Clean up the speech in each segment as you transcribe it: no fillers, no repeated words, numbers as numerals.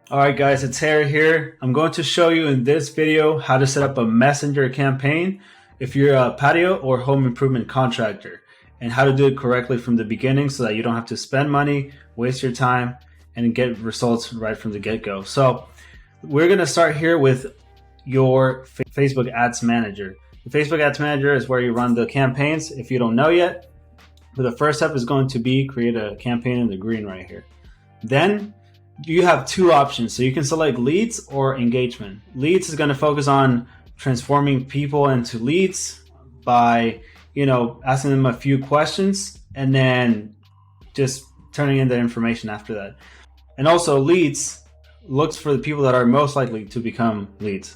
Alright guys, it's Harry here. I'm going to show you in this video how to set up a messenger campaign if you're a patio or home improvement contractor, and how to do it correctly from the beginning so that you don't have to spend money, waste your time, and get results right from the get-go. So we're going to start here with your Facebook Ads Manager. The Facebook Ads Manager is where you run the campaigns if you don't know yet. But the first step is going to be create a campaign in the green right here. Then you have two options. So you can select leads or engagement. Leads is going to focus on transforming people into leads by, asking them a few questions and then just turning in the information after that. And also leads looks for the people that are most likely to become leads.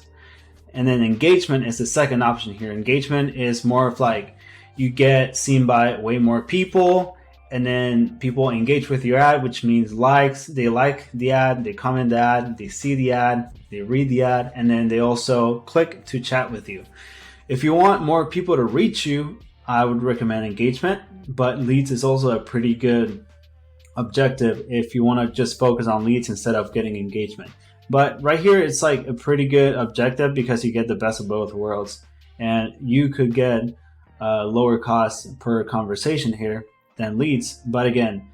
And then engagement is the second option here. Engagement is more of like you get seen by way more people, and then people engage with your ad, which means likes. They like the ad, they comment the ad, they see the ad, they read the ad, and then they also click to chat with you. If you want more people to reach you, I would recommend engagement, but leads is also a pretty good objective if you want to just focus on leads instead of getting engagement. But right here, it's like a pretty good objective because you get the best of both worlds, and you could get lower costs per conversation here than leads. But again,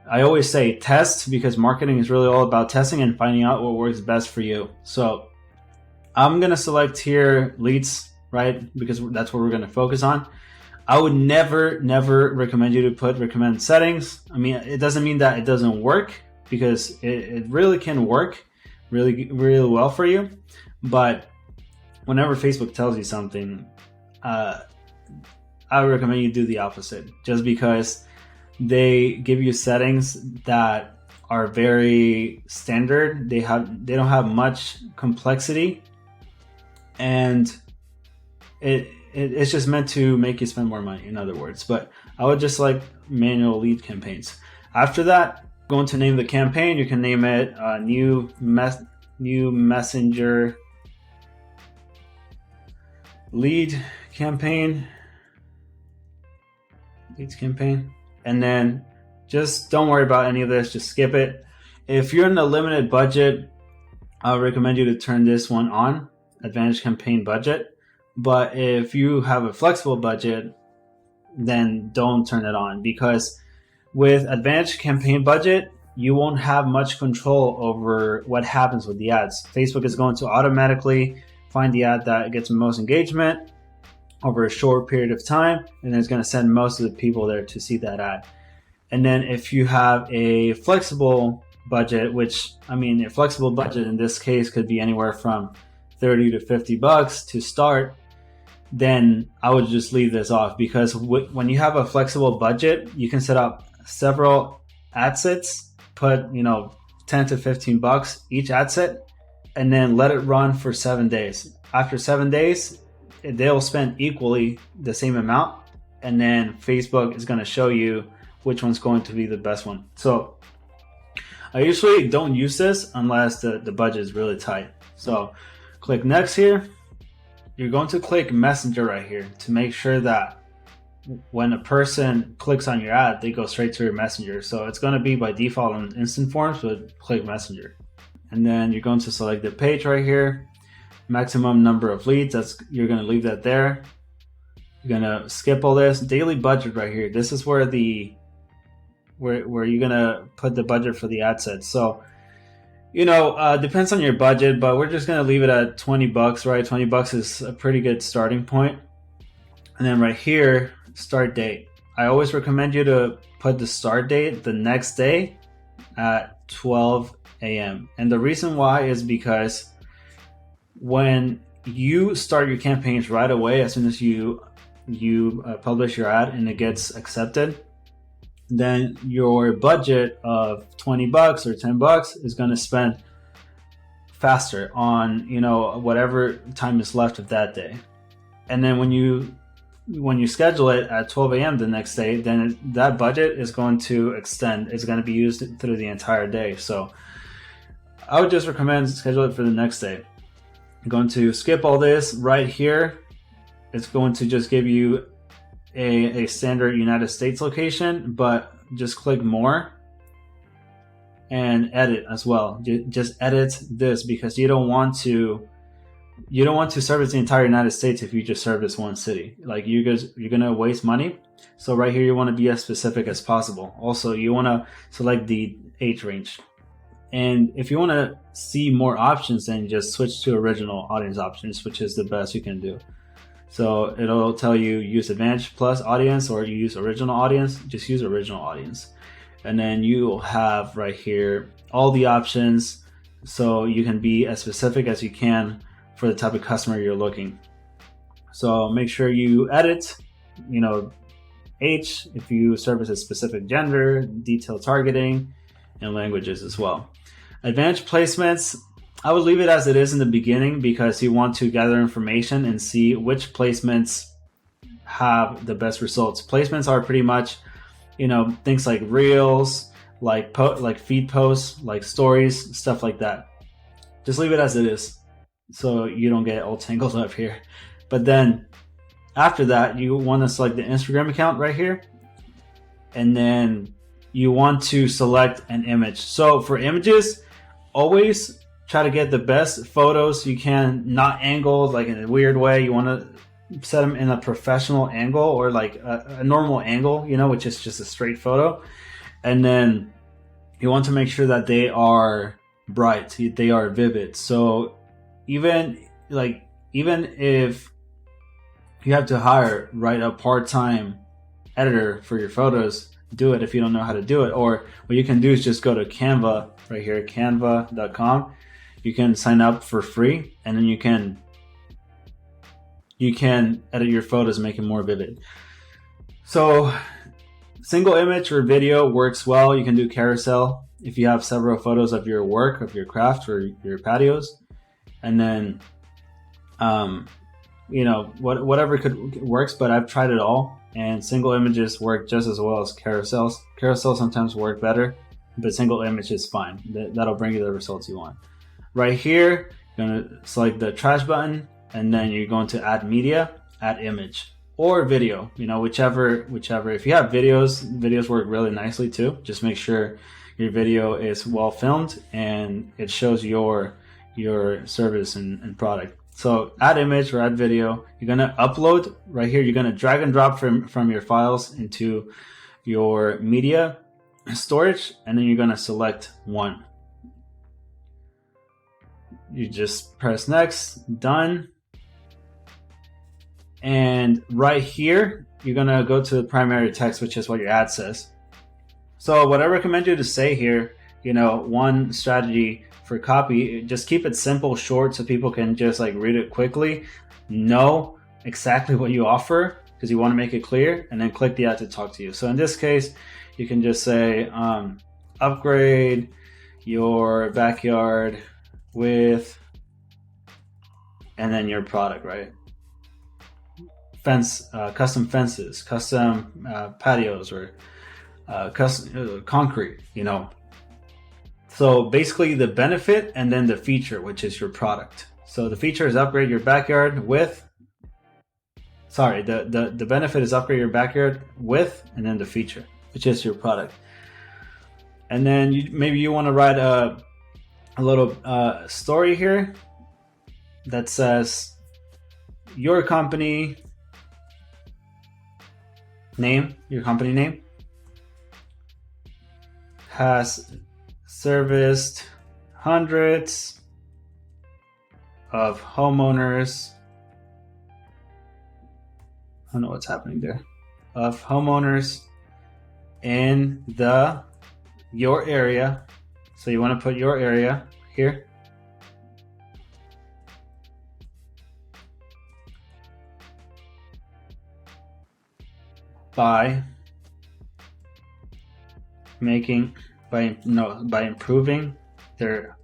I always say test, because marketing is really all about testing and finding out what works best for you. So I'm going to select here leads, right? Because that's what we're going to focus on. I would never recommend you to put recommend settings. I mean, it doesn't mean that it doesn't work, because it really can work really well for you. But whenever Facebook tells you something, I would recommend you do the opposite, just because they give you settings that are very standard. They don't have much complexity, and it's just meant to make you spend more money, in other words. But I would just like manual lead campaigns. After that, I'm going to name the campaign. You can name it new messenger lead campaign. Leads campaign. And then just don't worry about any of this, just skip it. If you're in a limited budget, I would recommend you to turn this one on, Advantage Campaign Budget. But if you have a flexible budget, then don't turn it on, because with Advantage Campaign Budget, you won't have much control over what happens with the ads. Facebook is going to automatically find the ad that gets the most engagement over a short period of time, and then it's going to send most of the people there to see that ad. And then if you have a flexible budget, which, I mean, a flexible budget in this case could be anywhere from $30 to $50 to start, then I would just leave this off, because when you have a flexible budget, you can set up several ad sets, put, $10 to $15 each ad set, and then let it run for 7 days. After 7 days, they'll spend equally the same amount, and then Facebook is going to show you which one's going to be the best one. So I usually don't use this unless the budget is really tight. So click next here. You're going to click Messenger right here to make sure that when a person clicks on your ad, they go straight to your Messenger. So it's going to be by default on Instant Forms, but click Messenger. And then you're going to select the page right here. Maximum number of leads, you're going to leave that there. You're going to skip all this. Daily budget right here. This is where you're going to put the budget for the ad set. So, depends on your budget, but we're just going to leave it at $20, right? $20 is a pretty good starting point. And then right here, start date. I always recommend you to put the start date the next day at 12 a.m. And the reason why is because when you start your campaigns right away, as soon as you publish your ad and it gets accepted, then your budget of $20 or $10 is going to spend faster on whatever time is left of that day. And then when you schedule it at 12 a.m. the next day, then that budget is going to extend. It's going to be used through the entire day. So I would just recommend schedule it for the next day. I'm going to skip all this right here. It's going to just give you a standard United States location, but just click more. and edit as well. Just edit this, because you don't want to service the entire United States if you just service one city. Like you're gonna waste money. So right here you want to be as specific as possible. Also, you want to select the age range. And if you want to see more options, then just switch to original audience options, which is the best you can do. So it'll tell you use advanced plus audience or use original audience. Just use original audience. And then you will have right here all the options, so you can be as specific as you can for the type of customer you're looking. So make sure you edit, age, if you service a specific gender, detailed targeting, and languages as well. Advanced placements, I would leave it as it is in the beginning, because you want to gather information and see which placements have the best results. Placements are pretty much, things like reels, like feed posts, like stories, stuff like that. Just leave it as it is, so you don't get all tangled up here. But then after that, you want to select the Instagram account right here, and then you want to select an image. So for images, always try to get the best photos you can, not angled like in a weird way. You want to set them in a professional angle, or like a normal angle, which is just a straight photo. And then you want to make sure that they are bright, they are vivid. So even if you have to hire a part-time editor for your photos, do it if you don't know how to do it. Or what you can do is just go to Canva right here, canva.com. You can sign up for free, and then you can edit your photos and make it more vivid. So single image or video works well. You can do carousel if you have several photos of your work, of your craft, or your patios. And then whatever works, but I've tried it all, and single images work just as well as carousels. Carousels sometimes work better, but single image is fine. That'll bring you the results you want. Right here, you're going to select the trash button, and then you're going to add media, add image, or video, whichever. If you have videos work really nicely too. Just make sure your video is well filmed and it shows your service and product. So add image or add video. You're going to upload right here. You're going to drag and drop from your files into your media storage, and then you're going to select one. You just press next, done. And right here, you're going to go to the primary text, which is what your ad says. So what I recommend you to say here, one strategy for copy, just keep it simple, short, so people can just read it quickly, know exactly what you offer, because you want to make it clear, and then click the ad to talk to you. So in this case, you can just say, upgrade your backyard with, and then your product, right? Custom fences, custom patios, or custom concrete, So basically the benefit and then the feature, which is your product. So the feature is upgrade your backyard with, the benefit is upgrade your backyard with, and then the feature, which is your product. And then maybe you want to write a little story here that says your company name has serviced hundreds of homeowners. I don't know what's happening there. Of homeowners in your area. So you want to put your area here. By improving their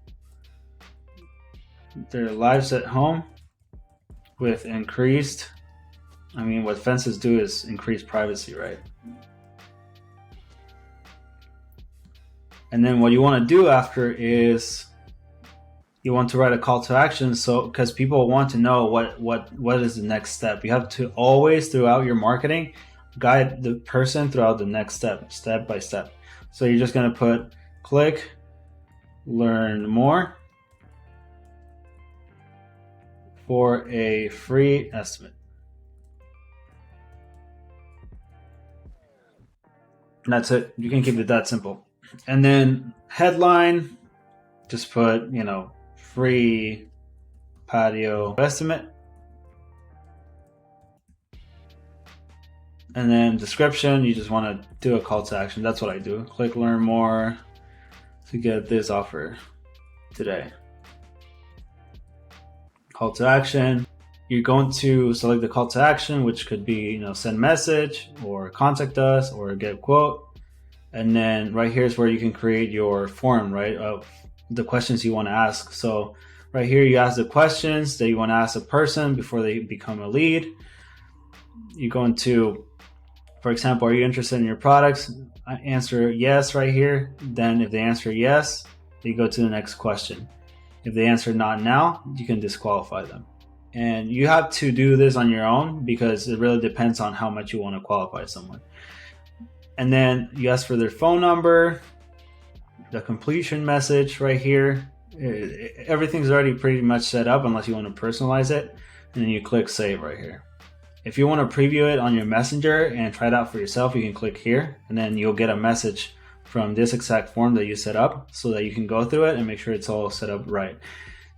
lives at home with increased, what fences do is increase privacy, right? And then what you want to do after is you want to write a call to action, so because people want to know what is the next step. You have to always, throughout your marketing, guide the person throughout the next step by step. So you're just going to put click learn more for a free estimate. And that's it. You can keep it that simple. And then headline, just put, free patio estimate. And then description, you just want to do a call to action. That's what I do. Click learn more to get this offer today. Call to action. You're going to select the call to action, which could be, send message or contact us or get a quote. And then right here is where you can create your form, right, of the questions you want to ask. So right here, you ask the questions that you want to ask a person before they become a lead. You're going to, for example, are you interested in your products? Answer yes right here. Then if they answer yes, you go to the next question. If they answer not now, you can disqualify them. And you have to do this on your own because it really depends on how much you want to qualify someone. And then you ask for their phone number, the completion message right here. Everything's already pretty much set up unless you want to personalize it. And then you click save right here. If you want to preview it on your messenger and try it out for yourself, you can click here and then you'll get a message from this exact form that you set up so that you can go through it and make sure it's all set up right.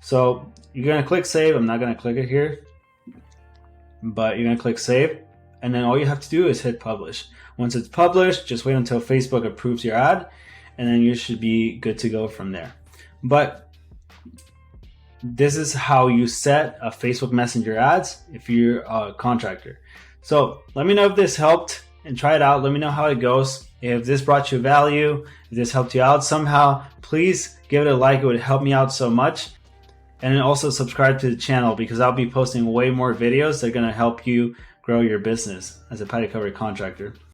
So you're going to click save. I'm not going to click it here, but you're going to click save. And then all you have to do is hit publish. Once it's published, just wait until Facebook approves your ad and then you should be good to go from there. But this is how you set a Facebook Messenger ads if you're a contractor. So let me know if this helped and try it out. Let me know how it goes. If this brought you value, if this helped you out somehow, please give it a like. It would help me out so much. And then also subscribe to the channel because I'll be posting way more videos that are going to help you grow your business as a patio cover contractor.